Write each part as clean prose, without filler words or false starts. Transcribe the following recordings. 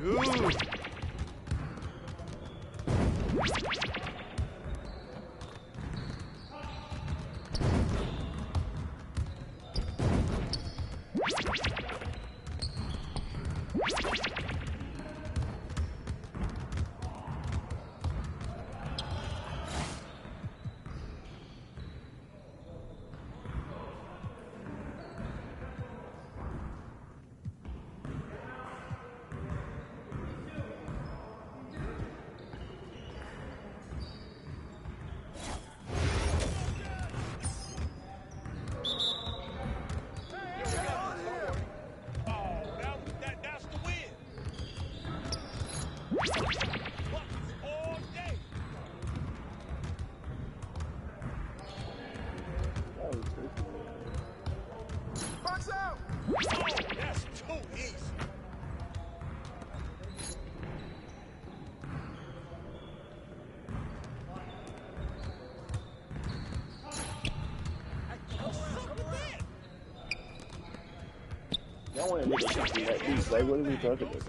Dude. That's the win. Buckets all day. Box out. Oh, that's too easy. Y'all want to nigga shoot me at least. Like, what are we talking about?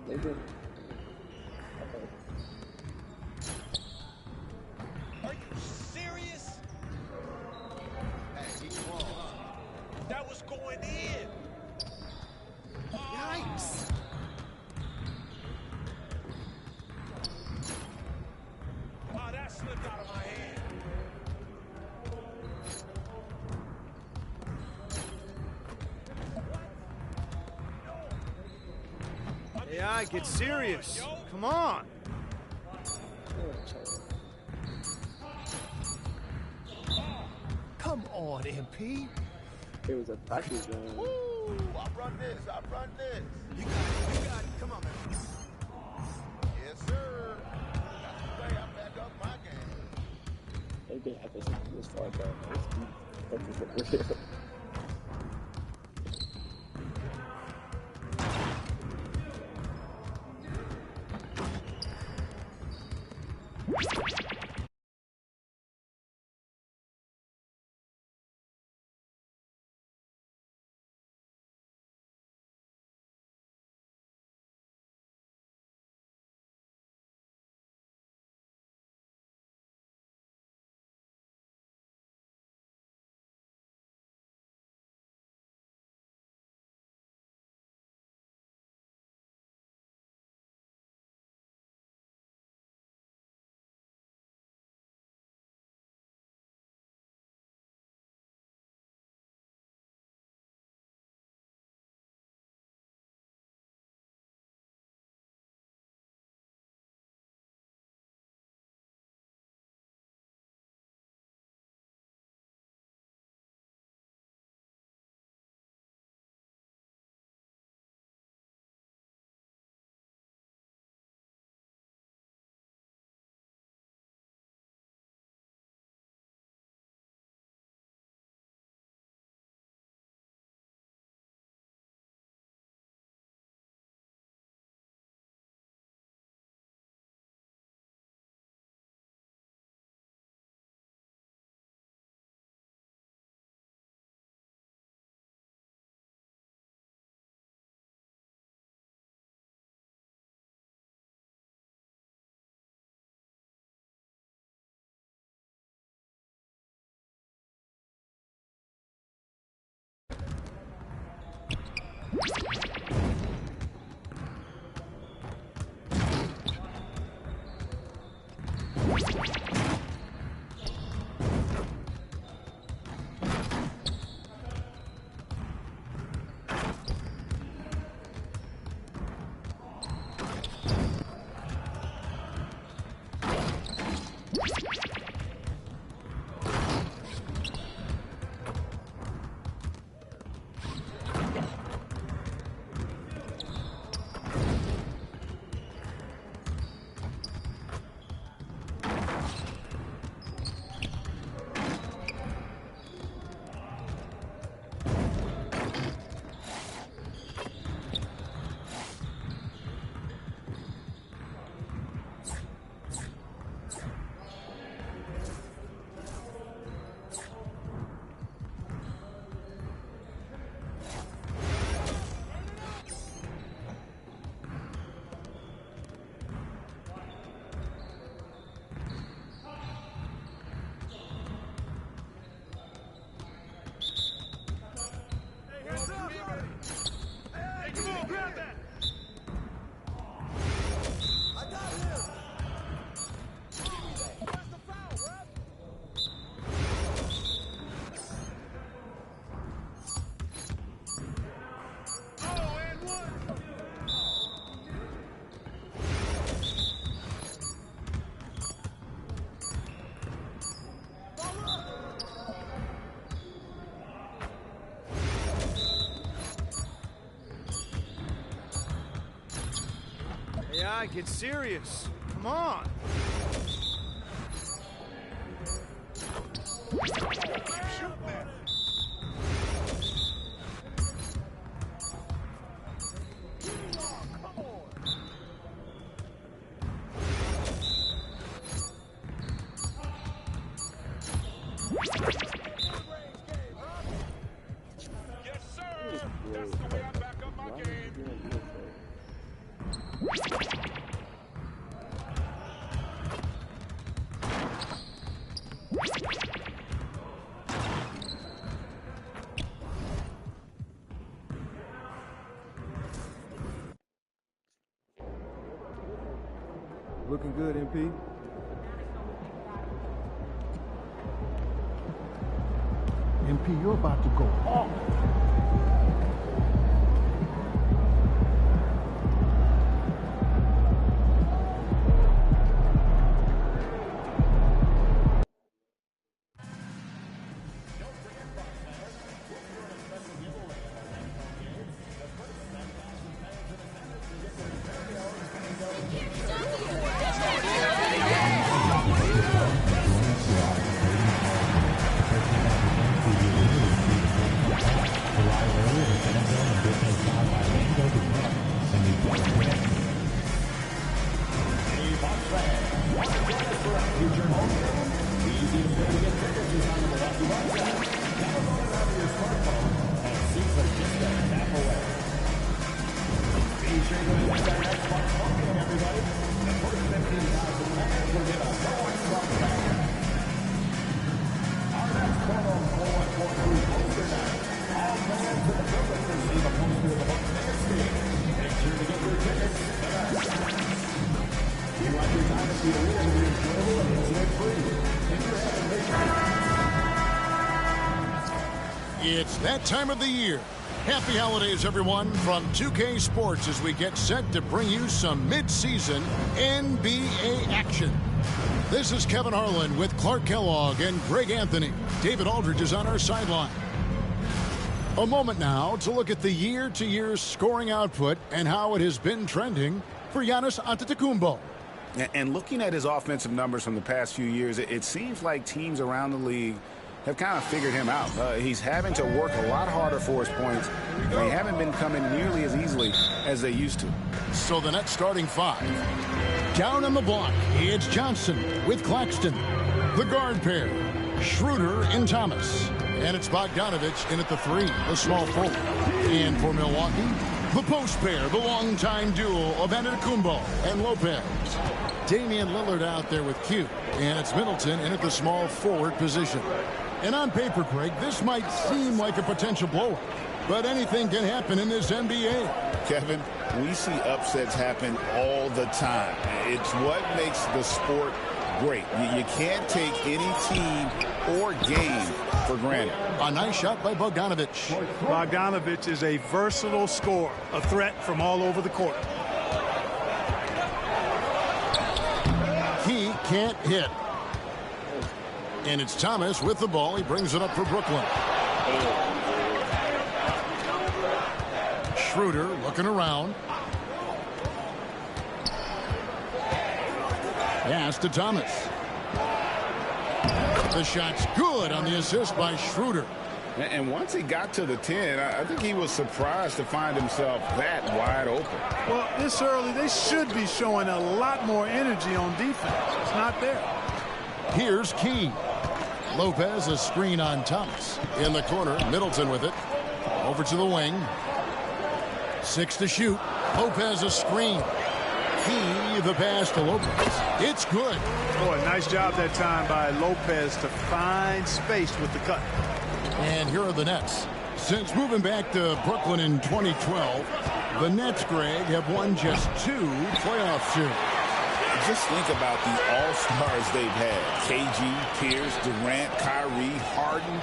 Nigga. Are you serious? That was going in. Yikes. Oh, that slipped out of my hand. AI, get serious. Come on. Come on, MP. It was a practice game. Ooh, I run this. You got it. Come on, man. Yes, sir. That's the way I back up my game. They didn't have this far back. It's deep. Yeah, get serious. Come on. Shoot that. Yes, sir. That's the way I back up my game. Looking good, MP. MP, you're about to go off. It's that time of the year. Happy holidays, everyone, from 2K Sports as we get set to bring you some mid-season NBA action. This is Kevin Harlan with Clark Kellogg and Greg Anthony. David Aldridge is on our sideline. A moment now to look at the year-to-year scoring output and how it has been trending for Giannis Antetokounmpo. And looking at his offensive numbers from the past few years, it seems like teams around the league have kind of figured him out. He's having to work a lot harder for his points, and they haven't been coming nearly as easily as they used to. So the Nets starting five. Down on the block, it's Johnson with Claxton. The guard pair, Schroeder and Thomas. And it's Bogdanovich in at the three, the small forward. And for Milwaukee, the post pair, the longtime duo of Antetokounmpo and Lopez. Damian Lillard out there with Q. And it's Middleton in at the small forward position. And on paper, Craig, this might seem like a potential blowout, but anything can happen in this NBA. Kevin, we see upsets happen all the time. It's what makes the sport great. You can't take any team or game for granted. A nice shot by Bogdanovich. Bogdanovich is a versatile scorer, a threat from all over the court. He can't hit. And it's Thomas with the ball. He brings it up for Brooklyn. Schroeder looking around. Pass to Thomas. The shot's good on the assist by Schroeder. And once he got to the 10, I think he was surprised to find himself that wide open. Well, this early, they should be showing a lot more energy on defense. It's not there. Here's Key. Lopez, a screen on Thomas. In the corner, Middleton with it. Over to the wing. 6 to shoot. Lopez, a screen. Key, the pass to Lopez. It's good. Boy, nice job that time by Lopez to find space with the cut. And here are the Nets. Since moving back to Brooklyn in 2012, the Nets, Greg, have won just 2 playoff series. Just think about the all-stars they've had. KG, Pierce, Durant, Kyrie, Harden.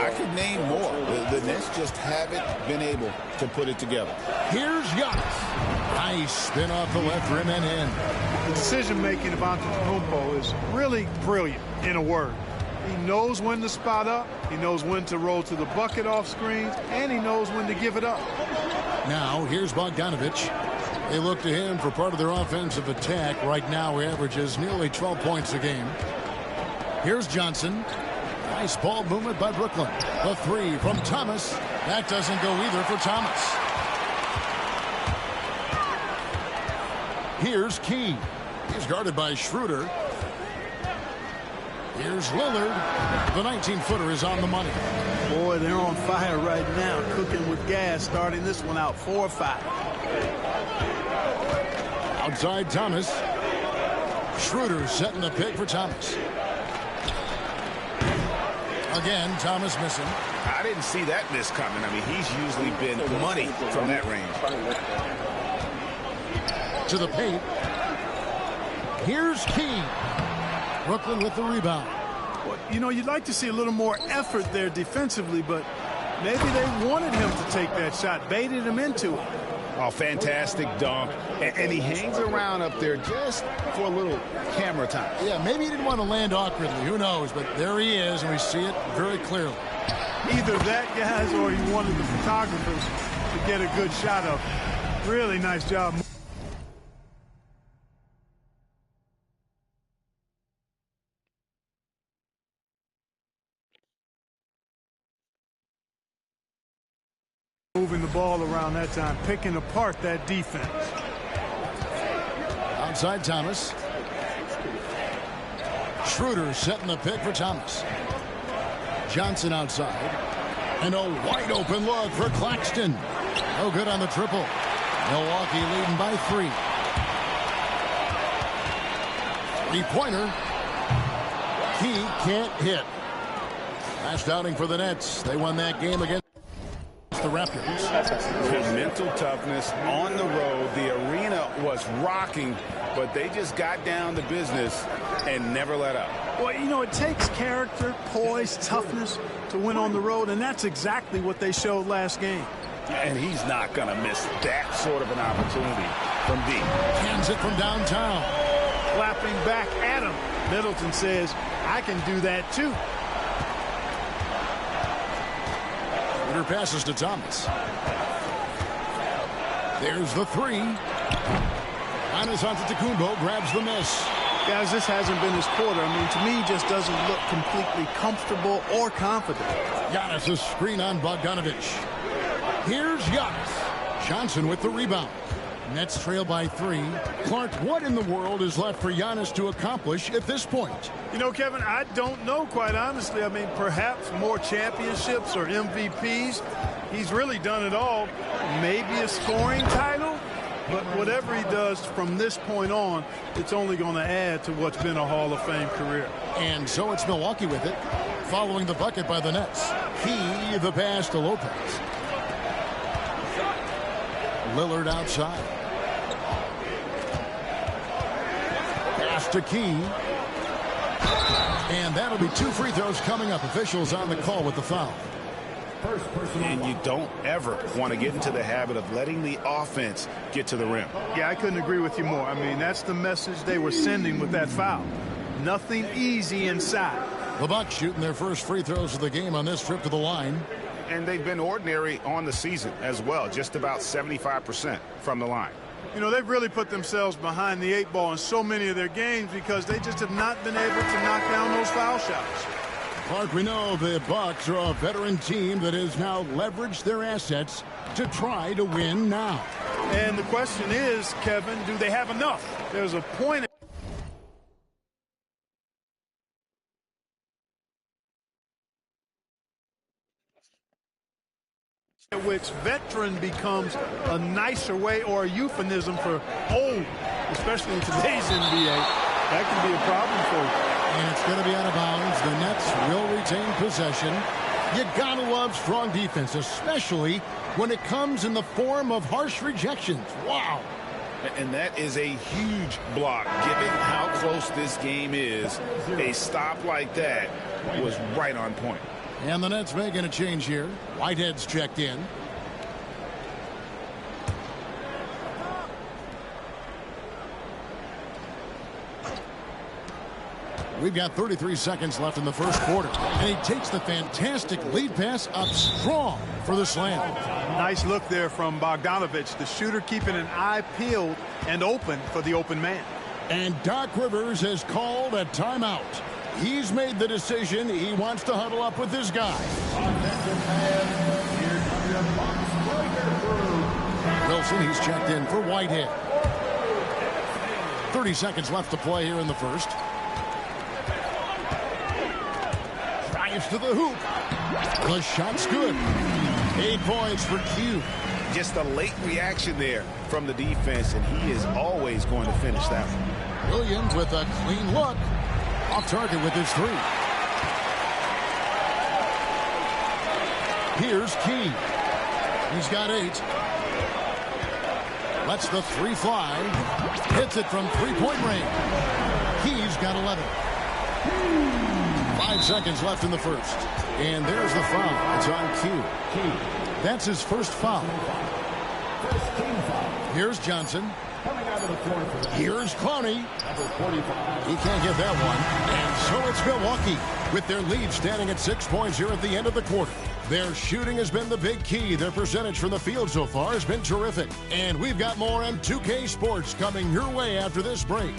I could name more. The Nets just haven't been able to put it together. Here's Giannis. Nice spin off the left rim and in. The decision-making of Antetokounmpo is really brilliant, in a word. He knows when to spot up, he knows when to roll to the bucket off screens, and he knows when to give it up. Now, here's Bogdanovich. They look to him for part of their offensive attack. Right now, he averages nearly 12 points a game. Here's Johnson. Nice ball movement by Brooklyn. The three from Thomas. That doesn't go either for Thomas. Here's Key. He's guarded by Schroeder. Here's Lillard. The 19-footer is on the money. Boy, they're on fire right now, cooking with gas, starting this one out 4-5. Outside Thomas. Schroeder setting the pick for Thomas. Again, Thomas missing. I didn't see that miss coming. I mean, he's usually been money from that range. To the paint. Here's Key. Brooklyn with the rebound. Well, you know, you'd like to see a little more effort there defensively, but maybe they wanted him to take that shot, baited him into it. Oh, fantastic dunk. And he hangs around up there just for a little camera time. Yeah, maybe he didn't want to land awkwardly. Who knows? But there he is, and we see it very clearly. Either that, guys, or he wanted the photographers to get a good shot of him. Really nice job. Moving the ball around that time, picking apart that defense. Outside Thomas. Schroeder setting the pick for Thomas. Johnson outside. And a wide open look for Claxton. No good on the triple. Milwaukee leading by 3. Three-pointer. He can't hit. Last outing for the Nets. They won that game against the Raptors. Mental toughness on the road. The arena was rocking, but they just got down to business and never let up. Well, you know, it takes character, poise, toughness to win on the road, and that's exactly what they showed last game. And he's not going to miss that sort of an opportunity from deep. Hands it from downtown. Clapping back at him. Middleton says, I can do that too. Passes to Thomas. There's the three. Giannis Antetokounmpo grabs the miss. Guys, this hasn't been his quarter. I mean, to me, he just doesn't look completely comfortable or confident. Giannis a screen on Bogdanovic. Here's Giannis. Johnson with the rebound. Nets trail by 3. Clark, what in the world is left for Giannis to accomplish at this point? You know, Kevin, I don't know, quite honestly. I mean, perhaps more championships or MVPs. He's really done it all. Maybe a scoring title. But whatever he does from this point on, it's only going to add to what's been a Hall of Fame career. And so it's Milwaukee with it, following the bucket by the Nets. He the pass to Lopez. Lillard outside. Pass to Key. And that'll be 2 free throws coming up. Officials on the call with the foul. And you don't ever want to get into the habit of letting the offense get to the rim. Yeah, I couldn't agree with you more. I mean, that's the message they were sending with that foul. Nothing easy inside. The Bucks shooting their first free throws of the game on this trip to the line. And they've been ordinary on the season as well, just about 75% from the line. You know, they've really put themselves behind the 8 ball in so many of their games because they just have not been able to knock down those foul shots. Clark, we know the Bucks are a veteran team that has now leveraged their assets to try to win now. And the question is, Kevin, do they have enough? There's a point at which veteran becomes a nicer way or a euphemism for old, especially in today's NBA. That can be a problem for you. And it's going to be out of bounds. The Nets will retain possession. You got to love strong defense, especially when it comes in the form of harsh rejections. Wow. And that is a huge block. Given how close this game is, a stop like that was right on point. And the Nets making a change here. Whitehead's checked in. We've got 33 seconds left in the first quarter. And he takes the fantastic lead pass up strong for the slam. Nice look there from Bogdanovich. The shooter keeping an eye peeled and open for the open man. And Doc Rivers has called a timeout. He's made the decision. He wants to huddle up with his guy. Wilson, he's checked in for Whitehead. 30 seconds left to play here in the first. Drives to the hoop. The shot's good. 8 points for Q. Just a late reaction there from the defense, and he is always going to finish that one. Williams with a clean look. Off target with his 3. Here's Key. He's got 8. Lets the 3 fly. Hits it from 3-point range. He's got 11. 5 seconds left in the first. And there's the foul. It's on Q. That's his first foul. Here's Johnson. Here's Clowney. He can't get that one. And so it's Milwaukee with their lead standing at 6 points here at the end of the quarter. Their shooting has been the big key. Their percentage from the field so far has been terrific. And we've got more on 2K Sports coming your way after this break.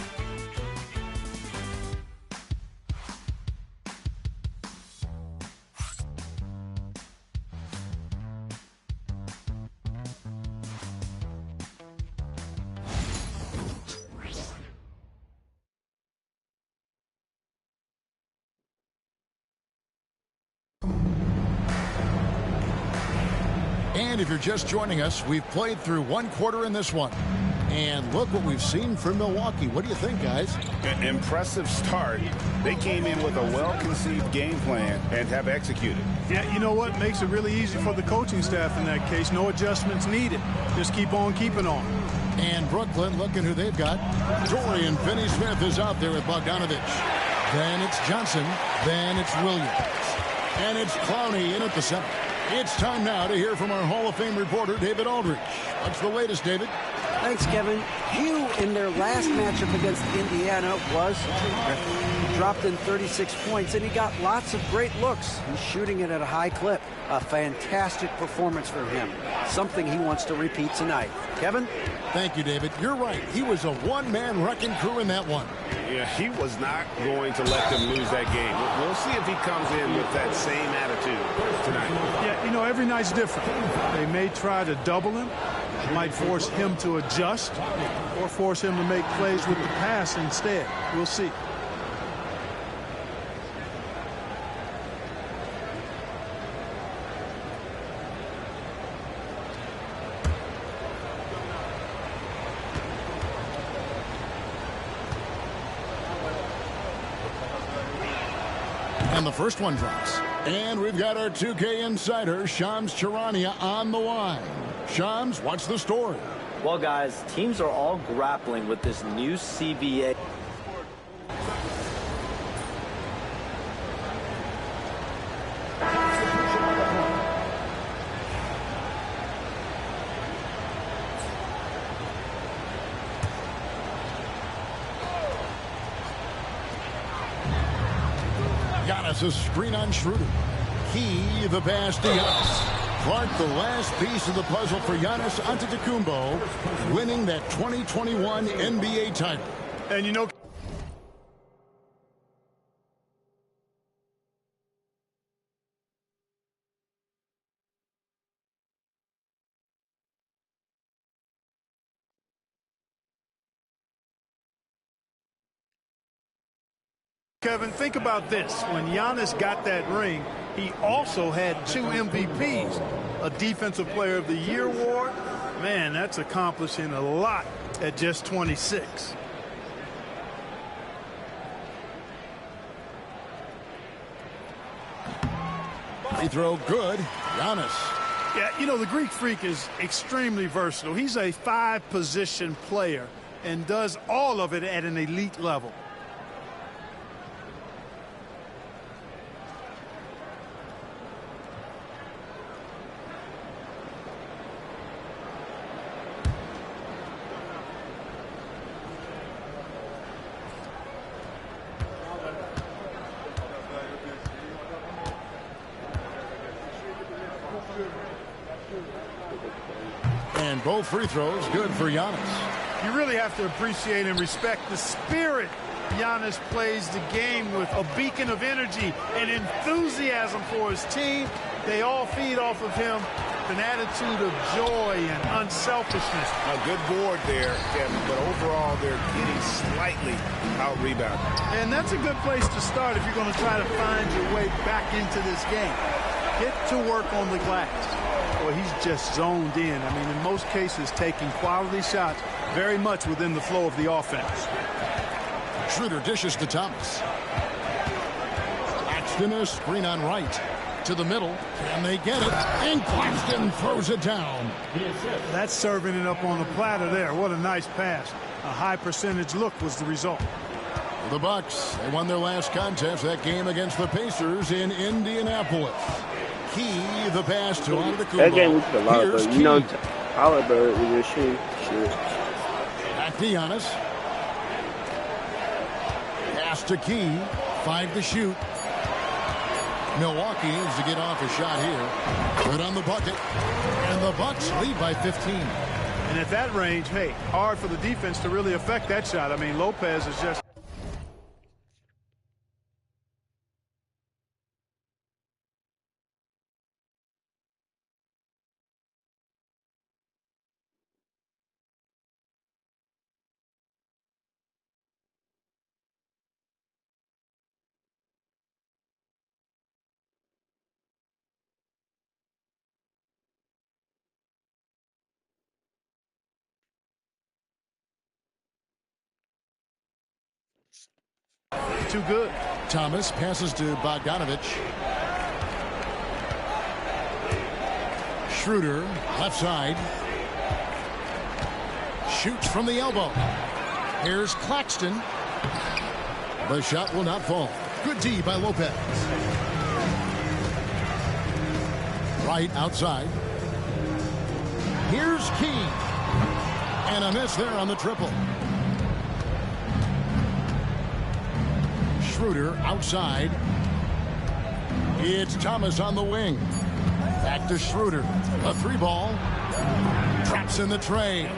And if you're just joining us, we've played through 1 quarter in this one. And look what we've seen from Milwaukee. What do you think, guys? An impressive start. They came in with a well-conceived game plan and have executed. Yeah, you know what? Makes it really easy for the coaching staff in that case. No adjustments needed. Just keep on keeping on. And Brooklyn, looking who they've got. Dorian Finney-Smith is out there with Bogdanovich. Then it's Johnson. Then it's Williams. And it's Clowney in at the center. It's time now to hear from our Hall of Fame reporter, David Aldridge. What's the latest, David? Thanks, Kevin. Hugh, in their last matchup against Indiana, he dropped in 36 points, and he got lots of great looks. He's shooting it at a high clip. A fantastic performance for him. Something he wants to repeat tonight. Kevin? Thank you, David. You're right. He was a one-man wrecking crew in that one. Yeah, he was not going to let them lose that game. We'll see if he comes in with that same attitude tonight. Yeah, you know, every night's different. They may try to double him. Might force him to adjust or force him to make plays with the pass instead. We'll see. And the first one drops. And we've got our 2K insider, Shams Charania, on the line. Shams, what's the story? Well, guys, teams are all grappling with this new CBA. Giannis, a screen on Schroeder. He, the pass to Giannis. Clark, the last piece of the puzzle for Giannis Antetokounmpo, winning that 2021 NBA title. And you know, Kevin, think about this. When Giannis got that ring, he also had 2 MVPs, a Defensive Player of the Year award. Man, that's accomplishing a lot at just 26. Free throw good. Giannis. Yeah, you know, the Greek Freak is extremely versatile. He's a 5-position player and does all of it at an elite level. And both free throws good for Giannis. You really have to appreciate and respect the spirit Giannis plays the game with, a beacon of energy and enthusiasm for his team. They all feed off of him, an attitude of joy and unselfishness. A good board there, Kevin, but overall they're getting slightly out-rebounded. And that's a good place to start if you're going to try to find your way back into this game. Get to work on the glass. Well, he's just zoned in. I mean, in most cases, taking quality shots very much within the flow of the offense. Schroeder dishes to Thomas. Claxton a screen on right. To the middle. Can they get it? And Claxton throws it down. That's serving it up on the platter there. What a nice pass. A high percentage look was the result. The Bucks, they won their last contest, that game against the Pacers in Indianapolis. Key, the pass to Antetokounmpo. That game was a lot, Here's but Key. you know, Halliburton was just shooting. Back to Giannis. Pass to Key. 5 to shoot. Milwaukee needs to get off a shot here. Good on the bucket. And the Bucks lead by 15. And at that range, hey, hard for the defense to really affect that shot. I mean, Lopez is just... too good. Thomas passes to Bogdanovich. Schroeder, left side. Shoots from the elbow. Here's Claxton. The shot will not fall. Good D by Lopez. Right outside. Here's Key. And a miss there on the triple. Schroeder outside. It's Thomas on the wing. Back to Schroeder. A 3-ball. Traps in the tray.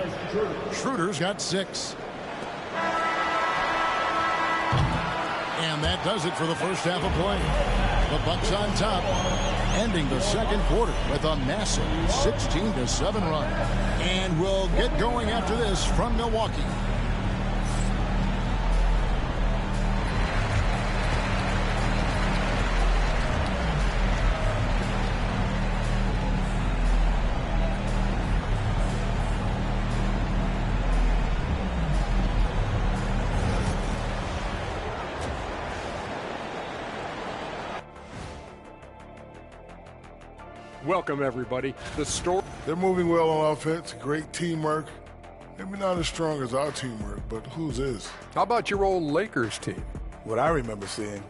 Schroeder's got 6. And that does it for the first half of play. The Bucks on top, ending the second quarter with a massive 16-7 run. And we'll get going after this from Milwaukee. Welcome, everybody. The story. They're moving well on offense. Great teamwork. Maybe not as strong as our teamwork, but whose is? How about your old Lakers team? What I remember seeing,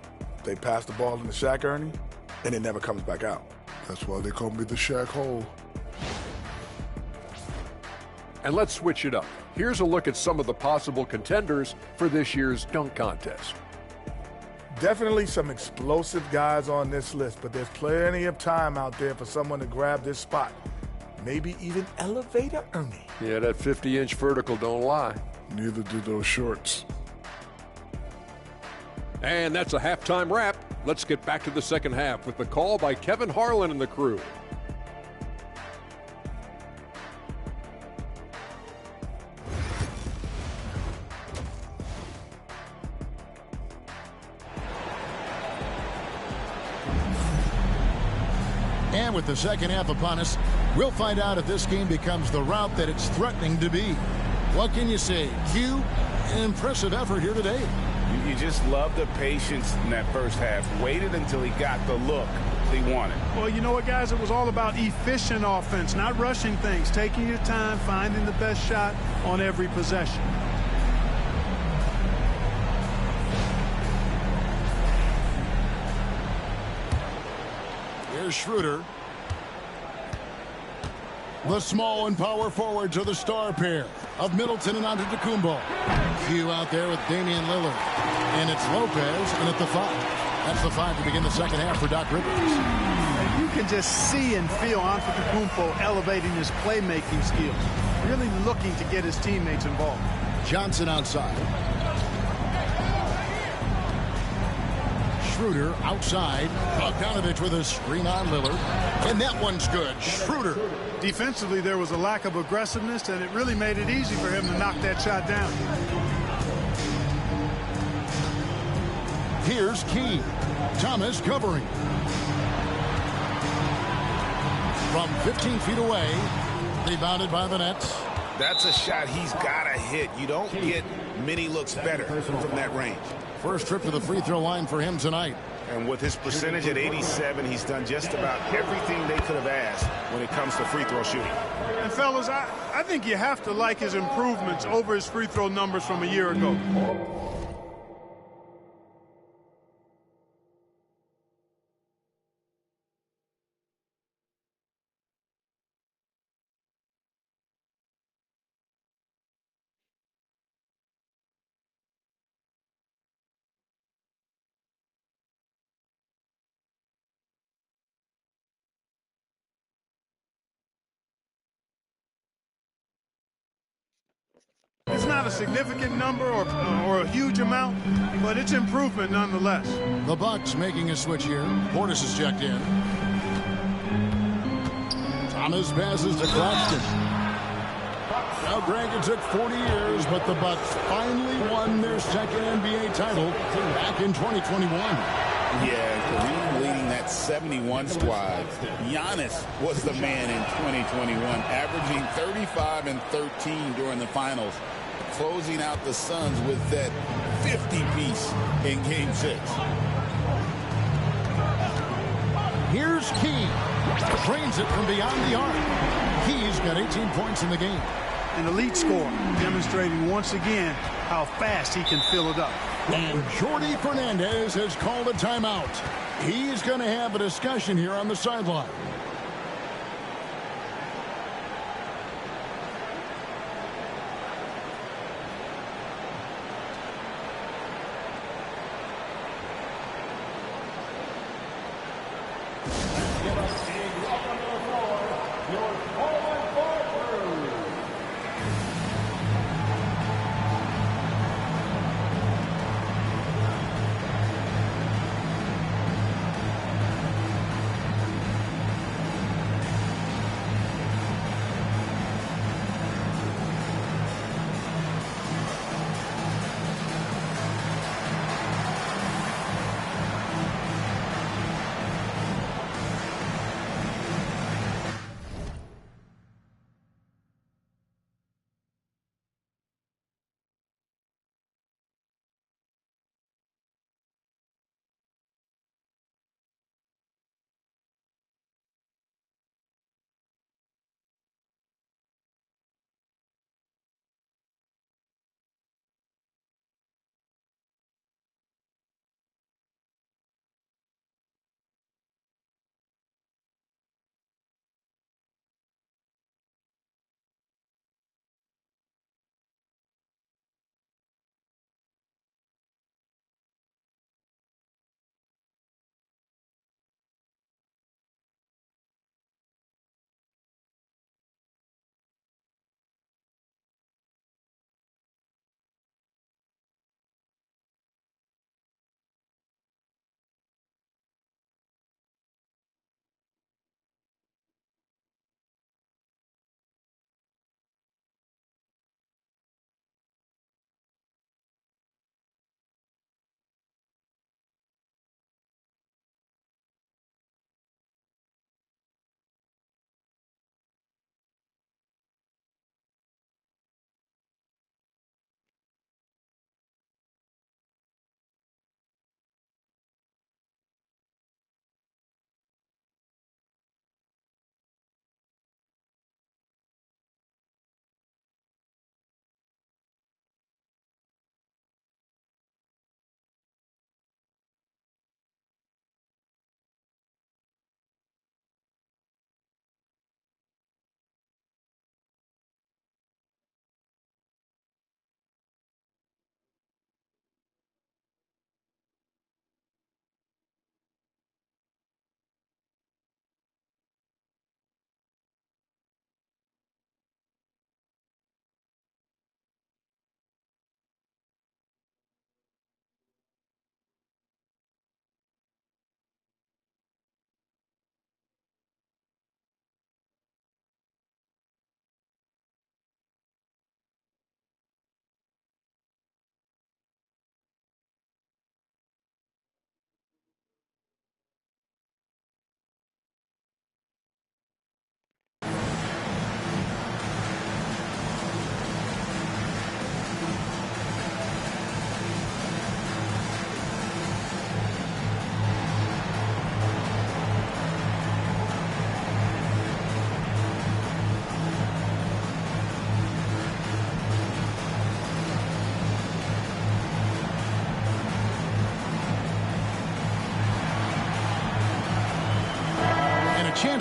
they pass the ball into Shaq Ernie, and it never comes back out. That's why they call me the Shaq Hole. And let's switch it up. Here's a look at some of the possible contenders for this year's dunk contest. Definitely some explosive guys on this list, but there's plenty of time out there for someone to grab this spot. Maybe even Elevator Ernie. Yeah, that 50-inch vertical don't lie. Neither do those shorts. And that's a halftime wrap. Let's get back to the second half with the call by Kevin Harlan and the crew. And with the second half upon us, we'll find out if this game becomes the route that it's threatening to be. What can you say? Q, an impressive effort here today. You just love the patience in that first half. Waited until he got the look he wanted. Well, you know what, guys? It was all about efficient offense, not rushing things, taking your time, finding the best shot on every possession. Here's Schroeder. The small and power forwards are the star pair of Middleton and Antetokounmpo. Q out there with Damian Lillard. And it's Lopez, and at the 5. That's the 5 to begin the second half for Doc Rivers. You can just see and feel Antetokounmpo elevating his playmaking skills, really looking to get his teammates involved. Johnson outside. Schroeder outside. Bogdanovich with a screen on Lillard. And that one's good. Schroeder. Defensively, there was a lack of aggressiveness, and it really made it easy for him to knock that shot down. Here's Key. Thomas covering. From 15 feet away. Rebounded by the Nets. That's a shot he's got to hit. You don't get many looks better from that range. First trip to the free throw line for him tonight. And with his percentage at 87, he's done just about everything they could have asked when it comes to free throw shooting. And fellas, I think you have to like his improvements over his free throw numbers from a year ago. It's not a significant number or a huge amount, but it's improvement nonetheless. The Bucks making a switch here. Portis is checked in. Thomas passes to Claxton. Now, Greg, it took 40 years, but the Bucks finally won their second NBA title back in 2021. Yeah, Kareem leading that 71 squad. Giannis was the man in 2021, averaging 35 and 13 during the finals, closing out the Suns with that 50-piece in Game 6. Here's Key. Drains it from beyond the arc. Key's got 18 points in the game. An elite scorer, demonstrating once again how fast he can fill it up. And Jordi Fernandez has called a timeout. He's going to have a discussion here on the sideline.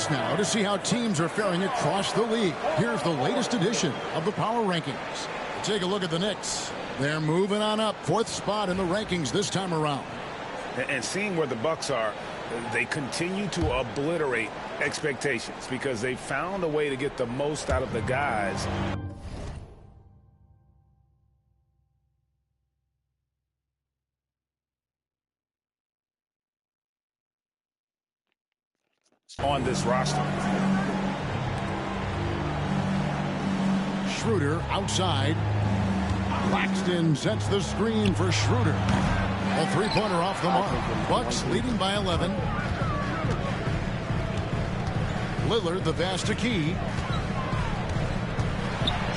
us now to see how teams are faring across the league. Here's the latest edition of the Power Rankings. Take a look at the Knicks. They're moving on up, 4th spot in the rankings this time around. And seeing where the Bucks are, they continue to obliterate expectations because they found a way to get the most out of the guys. On this roster. Schroeder outside. Claxton sets the screen for Schroeder. A three-pointer off the mark. Bucks leading by 11. Lillard, the pass to Key.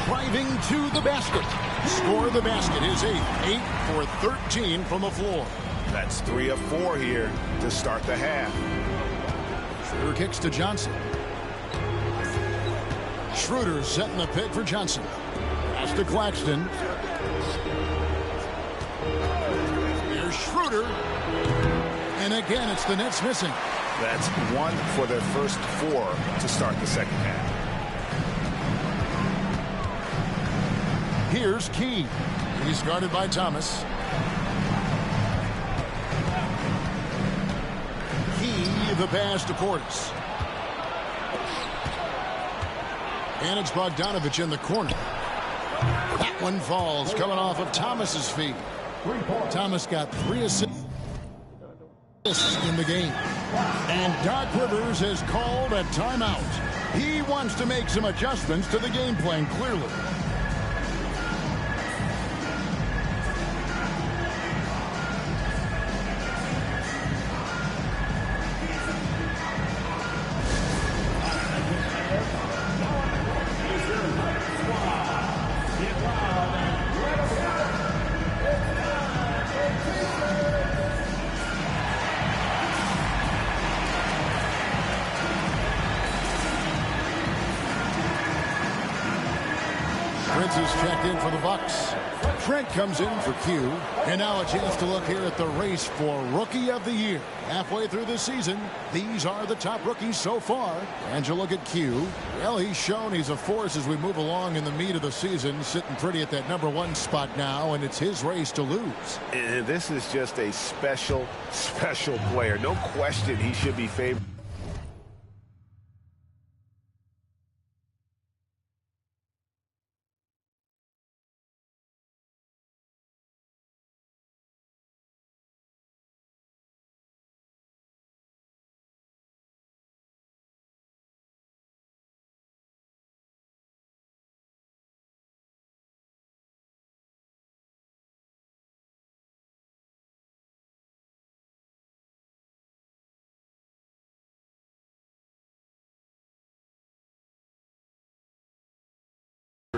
Driving to the basket. Score the basket. His 8th. 8 for 13 from the floor. That's 3 of 4 here to start the half. Schroeder kicks to Johnson. Schroeder setting the pick for Johnson. Pass to Claxton. Here's Schroeder. And again, it's the Nets missing. That's 1 for their first 4 to start the second half. Here's Key. He's guarded by Thomas. The pass to Portis. And it's Bogdanovich in the corner. That one falls, coming off of Thomas's feet. Thomas got 3 assists in the game. And Doc Rivers has called a timeout. He wants to make some adjustments to the game plan, clearly. Is checked in for the Bucks. Trent comes in for Q. And now a chance to look here at the race for Rookie of the Year. Halfway through the season, these are the top rookies so far. And you look at Q. Well, he's shown he's a force as we move along in the meat of the season, sitting pretty at that #1 spot now, and it's his race to lose. This is just a special player. No question he should be favored.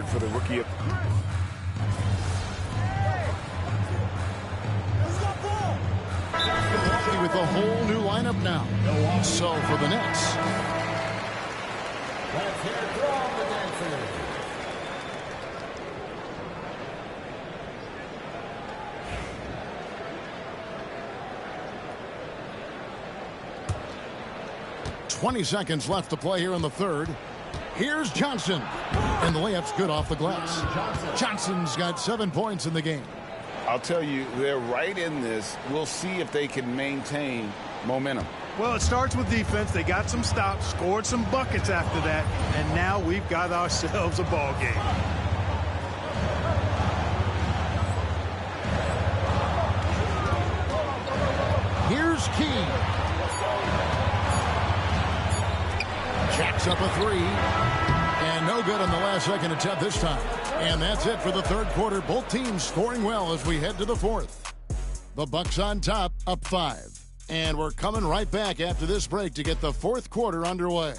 For the rookie of with a whole new lineup now. So for the Nets, let's hear from the dancers. .20 seconds left to play here in the third. Here's Johnson. And the layup's good off the glass. Johnson's got 7 points in the game. I'll tell you, they're right in this. We'll see if they can maintain momentum. Well, it starts with defense. They got some stops, scored some buckets after that, and now we've got ourselves a ball game. Here's Key. Jacks up a 3. And no good on the last second attempt this time. And that's it for the third quarter. Both teams scoring well as we head to the fourth. The Bucks on top, up 5. And we're coming right back after this break to get the fourth quarter underway.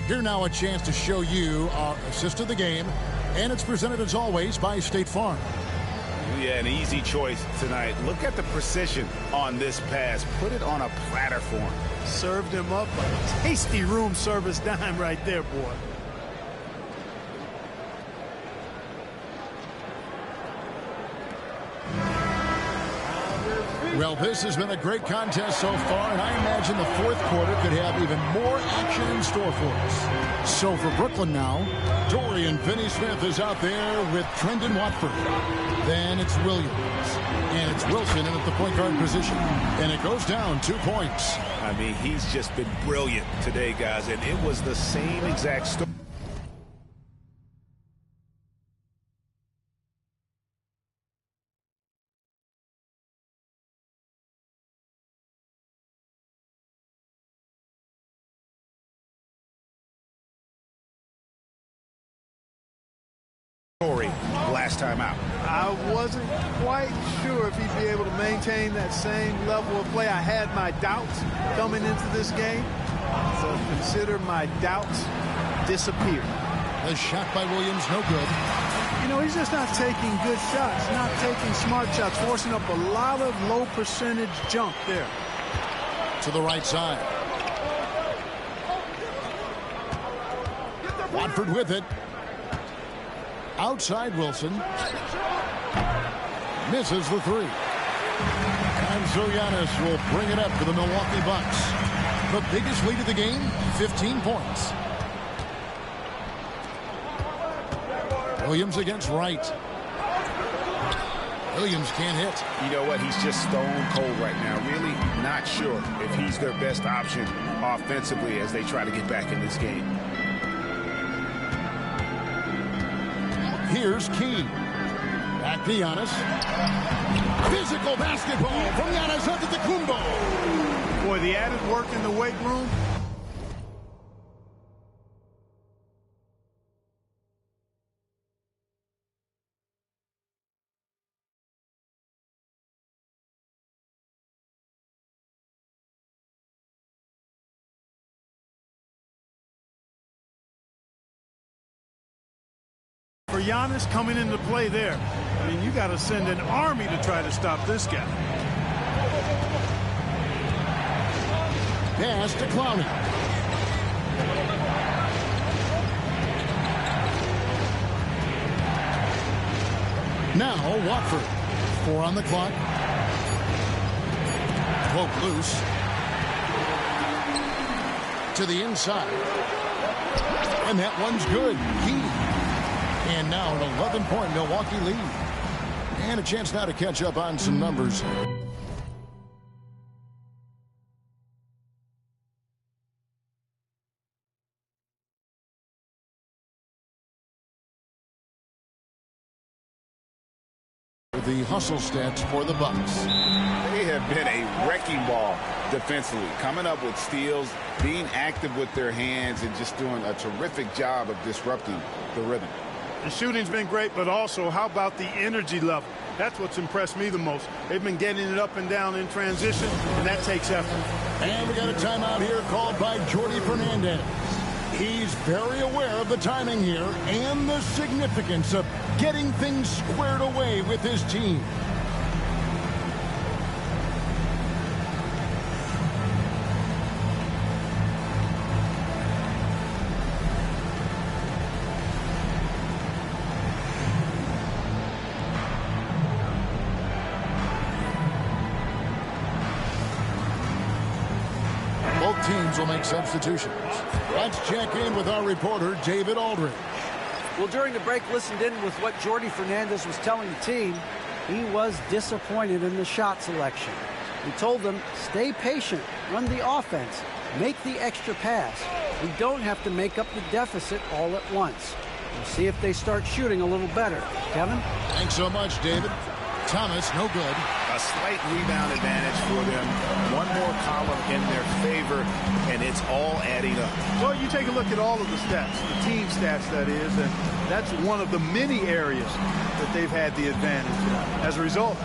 Here now a chance to show you our assist of the game, and it's presented as always by State Farm. Yeah, an easy choice tonight. Look at the precision on this pass. Put it on a platter for him. Served him up a tasty room service dime right there, boy. Well, this has been a great contest so far, and I imagine the fourth quarter could have even more action in store for us. So for Brooklyn now, Dorian Finney-Smith is out there with Trendon Watford. Then it's Williams. And it's Wilson in at the point guard position. And it goes down 2 points. I mean, he's just been brilliant today, guys, and it was the same exact story. Last time out. I wasn't quite sure if he'd be able to maintain that same level of play. I had my doubts coming into this game, so consider my doubts disappeared. The shot by Williams, no good. You know, he's just not taking good shots, not taking smart shots, forcing up a lot of low percentage jump there. To the right side. Watford with it. Outside Wilson. Misses the three. And so Giannis will bring it up for the Milwaukee Bucks. The biggest lead of the game, 15 points. Williams against Wright. Williams can't hit. You know what? He's just stone cold right now. Really not sure if he's their best option offensively as they try to get back in this game. Here's Key. Back to Giannis. Physical basketball from Giannis Antetokounmpo. Boy, the added work in the weight room. For Giannis coming into play there. I mean, you got to send an army to try to stop this guy. Pass to Clowney. Now Watford. 4 on the clock. Poke loose. To the inside. And that one's good. Key. And now an 11-point Milwaukee lead. And a chance now to catch up on some numbers. The hustle stats for the Bucks. They have been a wrecking ball defensively, coming up with steals, being active with their hands, and just doing a terrific job of disrupting the rhythm. The shooting's been great, but also how about the energy level? That's what's impressed me the most. They've been getting it up and down in transition, and that takes effort. And we got a timeout here called by Jordi Fernandez. He's very aware of the timing here and the significance of getting things squared away with his team. Teams will make substitutions. Let's check in with our reporter, David Aldridge. Well, during the break, listened in with what Jordi Fernandez was telling the team. He was disappointed in the shot selection. He told them, stay patient, run the offense, make the extra pass. We don't have to make up the deficit all at once. We'll see if they start shooting a little better. Kevin? Thanks so much, David. Thomas, no good. A slight rebound advantage for them. One more column in their favor, and it's all adding up. Well, you take a look at all of the stats, the team stats, that is, and that's one of the many areas that they've had the advantage. As a result,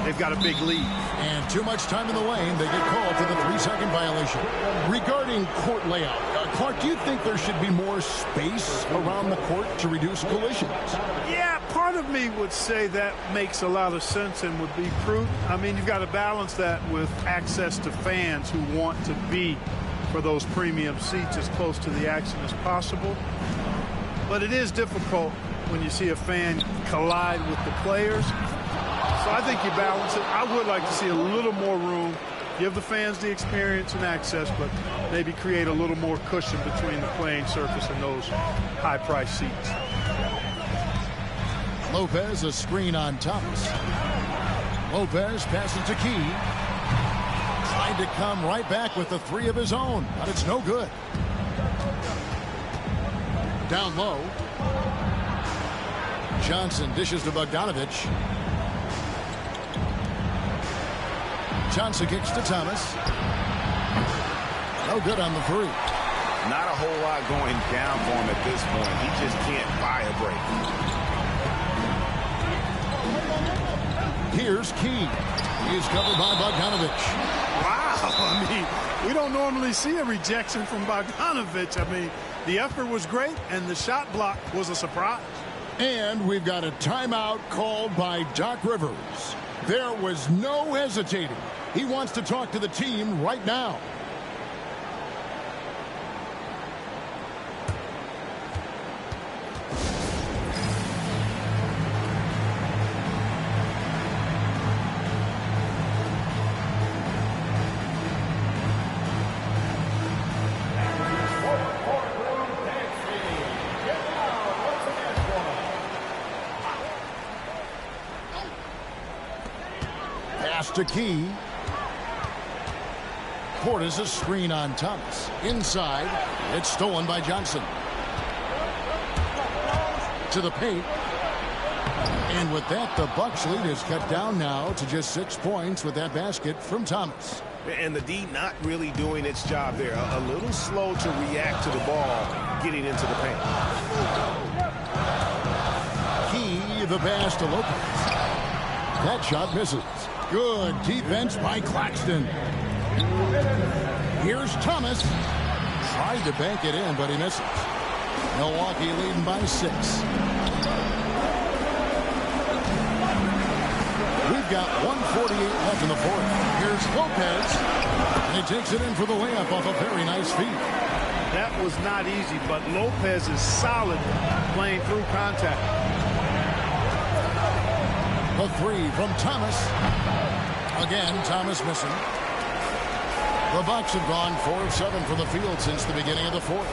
they've got a big lead. And too much time in the lane, they get called for the 3-second violation. Regarding court layout, Clark, do you think there should be more space around the court to reduce collisions? Yeah, part Part of me would say that makes a lot of sense and would be prudent. I mean, you've got to balance that with access to fans who want to be for those premium seats as close to the action as possible. But it is difficult when you see a fan collide with the players. So I think you balance it. I would like to see a little more room, give the fans the experience and access, but maybe create a little more cushion between the playing surface and those high-priced seats. Lopez, a screen on Thomas. Lopez passes to Key. Tried to come right back with the three of his own, but it's no good. Down low. Johnson dishes to Bogdanovich. Johnson kicks to Thomas. No good on the three. Not a whole lot going down for him at this point. He just can't buy a break. Here's Key. He is covered by Bogdanovich. Wow. I mean, we don't normally see a rejection from Bogdanovich. I mean, the effort was great, and the shot block was a surprise. And we've got a timeout called by Doc Rivers. There was no hesitating. He wants to talk to the team right now. To Key. Portis, a screen on Thomas. Inside. It's stolen by Johnson. To the paint. And with that, the Bucks lead is cut down now to just 6 points with that basket from Thomas. And the D not really doing its job there. A little slow to react to the ball getting into the paint. Key, the pass to Lopez. That shot misses. Good defense by Claxton. Here's Thomas. Tried to bank it in, but he misses. Milwaukee leading by 6. We've got 1:48 left in the fourth. Here's Lopez. And he takes it in for the layup off a very nice feed. That was not easy, but Lopez is solid playing through contact. A three from Thomas. Again, Thomas missing. The Bucks have gone 4 of 7 from the field since the beginning of the fourth.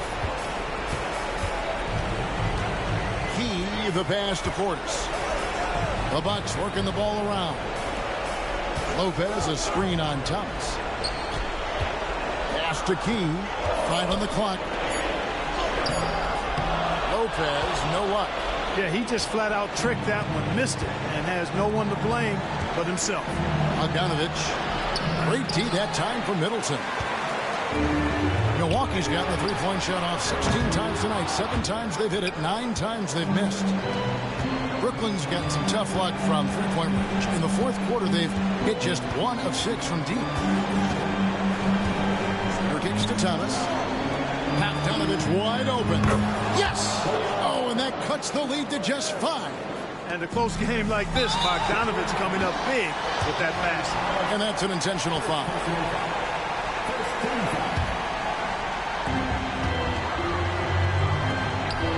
Key, the pass to Portis. The Bucks working the ball around. Lopez, a screen on Thomas. Pass to Key. 5 on the clock. Lopez, no luck. Yeah, he just flat out tricked that one, missed it, and has no one to blame but himself. Bogdanovich. Great D that time for Middleton. Milwaukee's gotten the three-point shot off 16 times tonight. 7 times they've hit it, 9 times they've missed. Brooklyn's gotten some tough luck from three-point range. In the fourth quarter, they've hit just 1 of 6 from deep. Here kicks to Thomas. Bogdanovich wide open. Yes! Oh, and that cuts the lead to just 5. And a close game like this, Bogdanovich coming up big with that pass. And that's an intentional foul.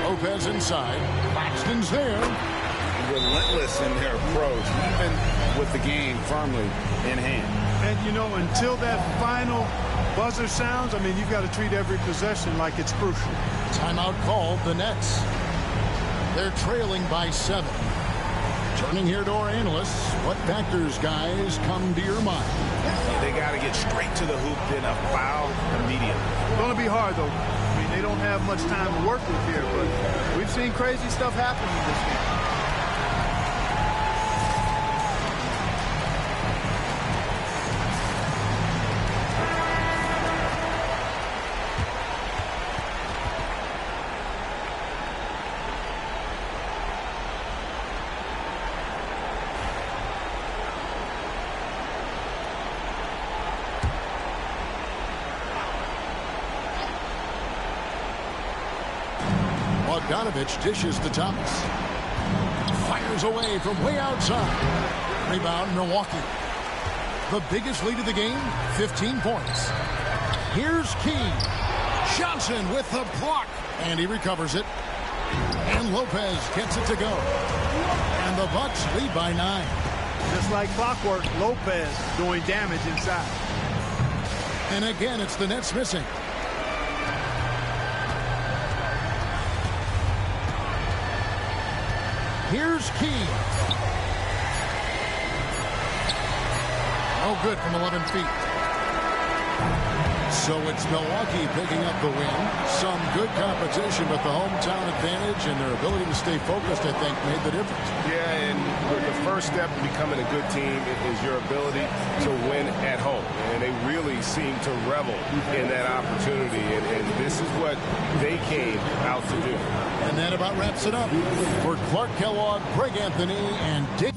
Lopez inside. Claxton's there. Relentless in their approach, even with the game firmly in hand. And, you know, until that final buzzer sounds, I mean, you've got to treat every possession like it's crucial. Timeout called, the Nets. They're trailing by 7. Turning here to our analysts, what factors, guys, come to your mind? They got to get straight to the hoop, then a foul immediately. It's going to be hard, though. I mean, they don't have much time to work with here, but we've seen crazy stuff happen in this game. Bogdanovich dishes to Thomas. Fires away from way outside. Rebound, Milwaukee. The biggest lead of the game, 15 points. Here's Key. Johnson with the block. And he recovers it. And Lopez gets it to go. And the Bucks lead by 9. Just like clockwork, Lopez doing damage inside. And again, it's the Nets missing. Here's Key. No good from 11 feet. So it's Milwaukee picking up the win. Some good competition, but the hometown advantage and their ability to stay focused, I think, made the difference. Yeah, and the first step to becoming a good team is your ability to win at home. And they really seem to revel in that opportunity. And this is what they came out to do. And that about wraps it up. For Clark Kellogg, Greg Anthony, and Dick.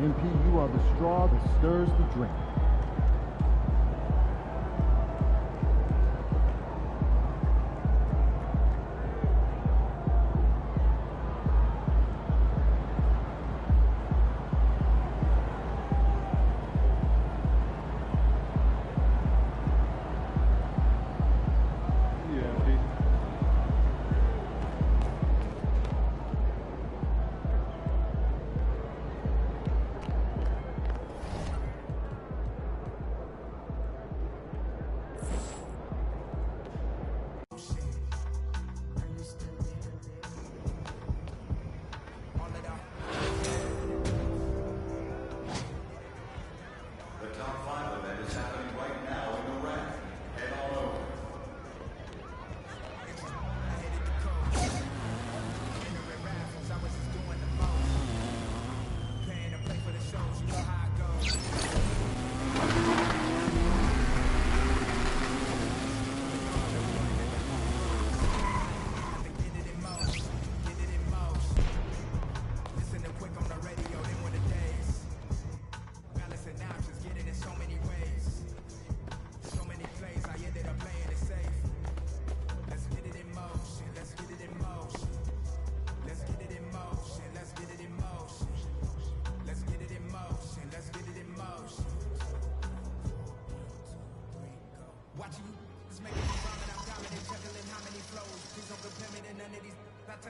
MP, you are the straw that stirs the drink.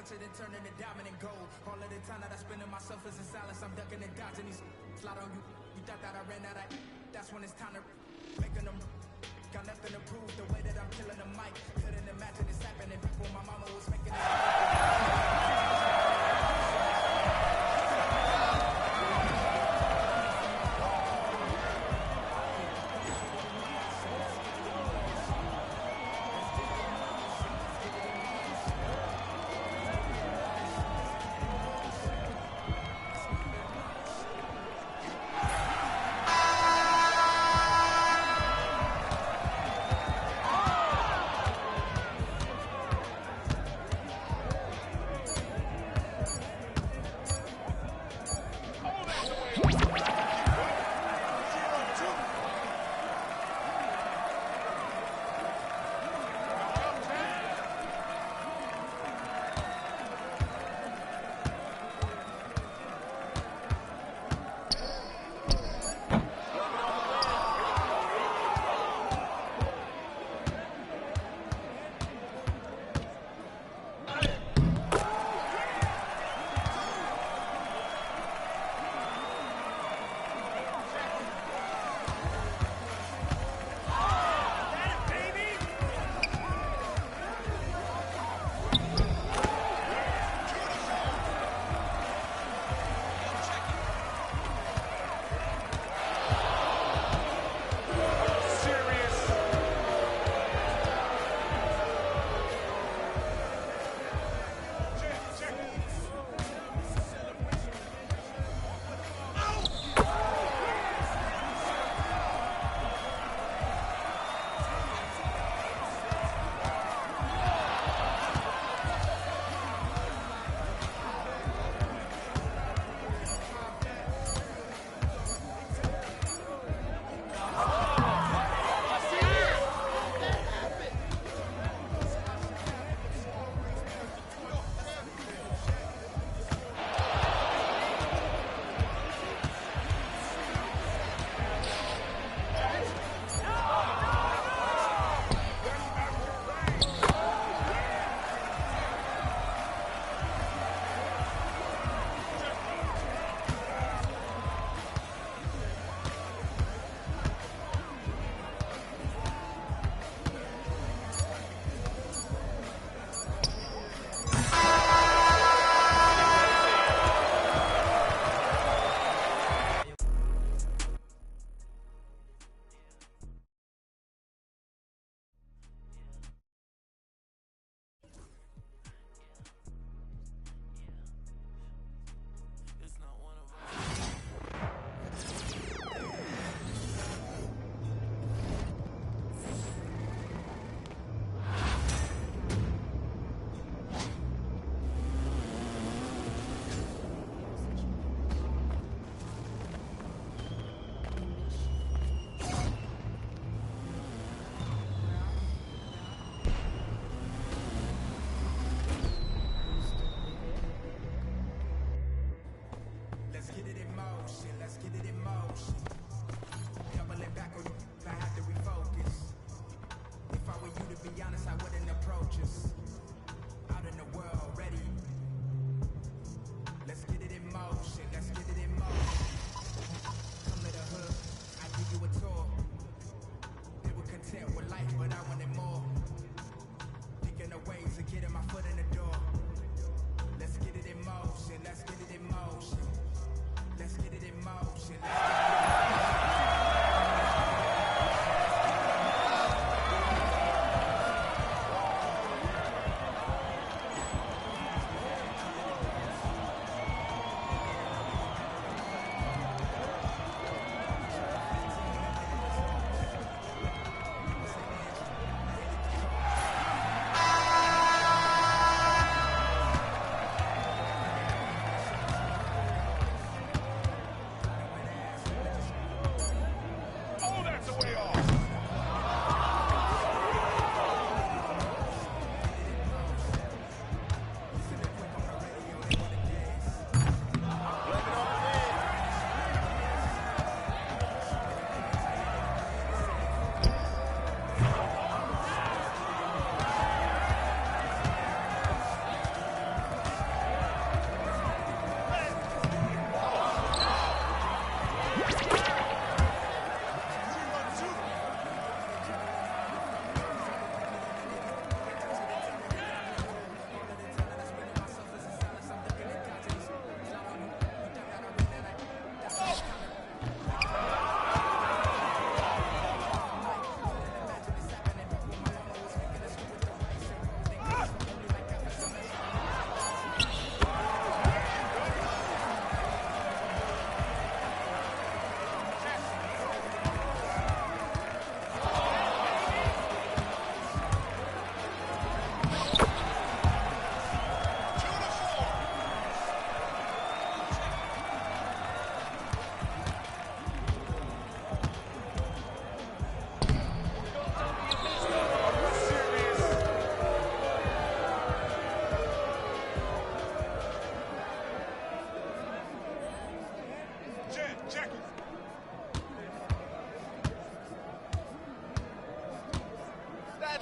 touch it and turn it to diamond and gold. All of the time that I spend in myself is in silence. I'm ducking and dodging these slide on you. You thought that I ran out of that's when it's time to making them. Got nothing to prove the way that I'm killing the mic. Couldn't imagine this happening back when my mama was making it.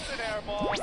That's an air ball.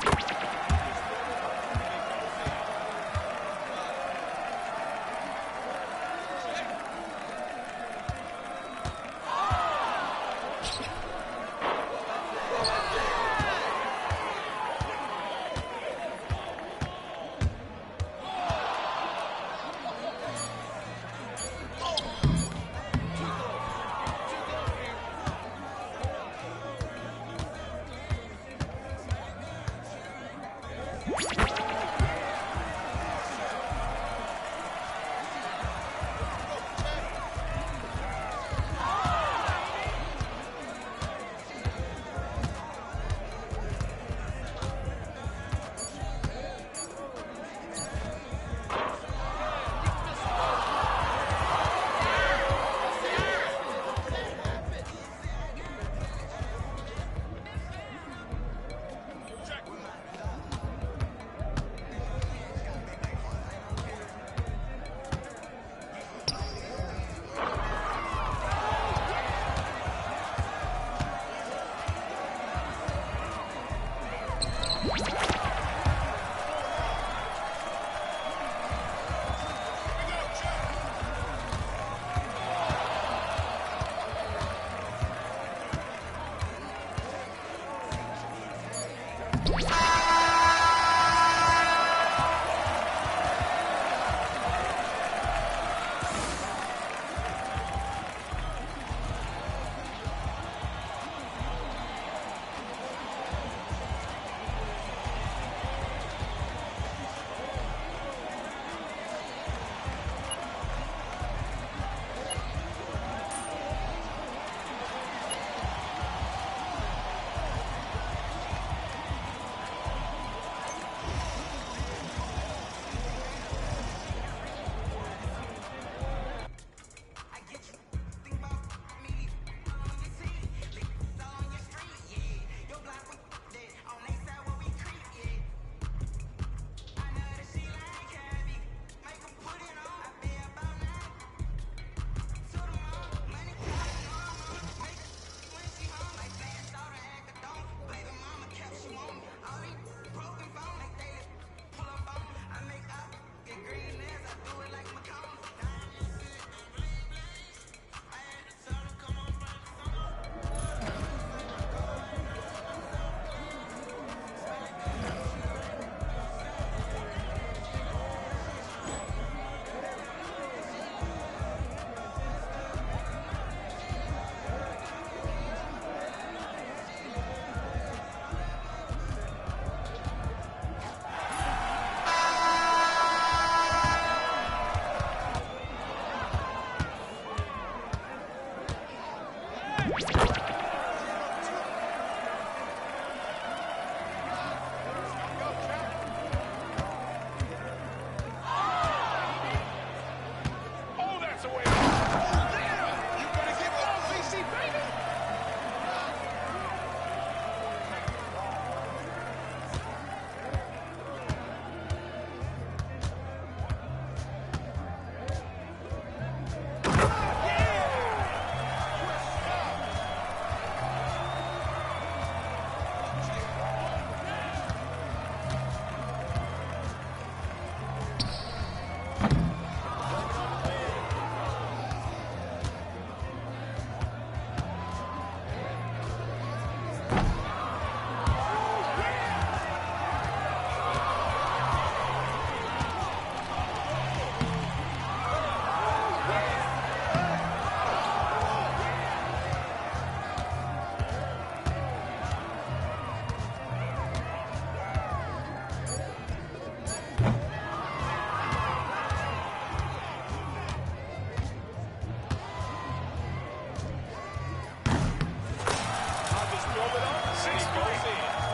Six goes in.